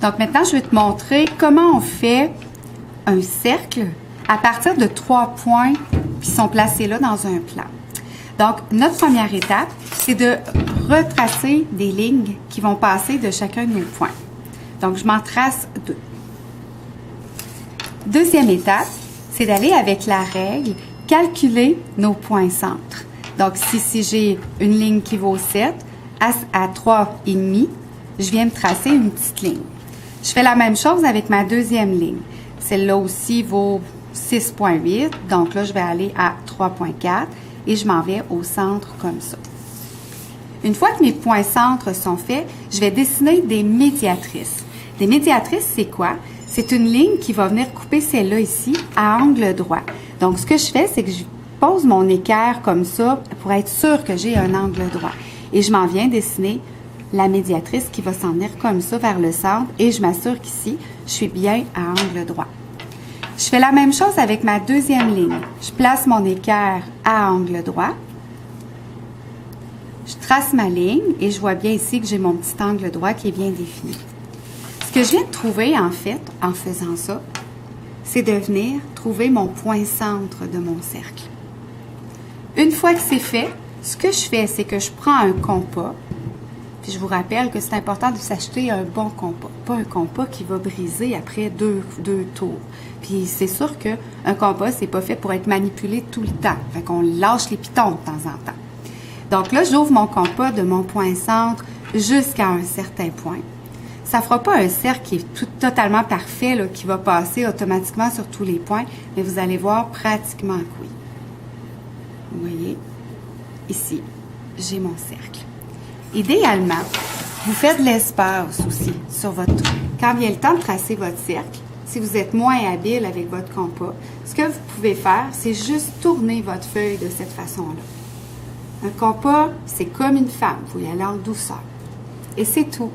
Donc maintenant, je vais te montrer comment on fait un cercle à partir de 3 points qui sont placés là dans un plan. Donc, notre première étape, c'est de retracer des lignes qui vont passer de chacun de nos points. Donc, je m'en trace 2. Deuxième étape, c'est d'aller avec la règle, calculer nos points centres. Donc, si j'ai une ligne qui vaut 7, à 3,5, je viens de tracer une petite ligne. Je fais la même chose avec ma deuxième ligne. Celle-là aussi vaut 6,8, donc là, je vais aller à 3,4 et je m'en vais au centre comme ça. Une fois que mes points centres sont faits, je vais dessiner des médiatrices. Des médiatrices, c'est quoi? C'est une ligne qui va venir couper celle-là ici à angle droit. Donc, ce que je fais, c'est que je pose mon équerre comme ça pour être sûr que j'ai un angle droit. Et je m'en viens dessiner la médiatrice qui va s'en venir comme ça vers le centre et je m'assure qu'ici, je suis bien à angle droit. Je fais la même chose avec ma deuxième ligne. Je place mon équerre à angle droit. Je trace ma ligne et je vois bien ici que j'ai mon petit angle droit qui est bien défini. Ce que je viens de trouver, en fait, en faisant ça, c'est de venir trouver mon point centre de mon cercle. Une fois que c'est fait, ce que je fais, c'est que je prends un compas. Puis je vous rappelle que c'est important de s'acheter un bon compas, pas un compas qui va briser après deux tours. Puis c'est sûr qu'un compas, c'est pas fait pour être manipulé tout le temps. Fait qu'on lâche les pitons de temps en temps. Donc là, j'ouvre mon compas de mon point centre jusqu'à un certain point. Ça ne fera pas un cercle qui est totalement parfait, là, qui va passer automatiquement sur tous les points, mais vous allez voir pratiquement que oui. Vous voyez, ici, j'ai mon cercle. Idéalement, vous faites de l'espace aussi sur votre trou. Quand vient le temps de tracer votre cercle, si vous êtes moins habile avec votre compas, ce que vous pouvez faire, c'est juste tourner votre feuille de cette façon-là. Un compas, c'est comme une femme, vous y allez en douceur. Et c'est tout.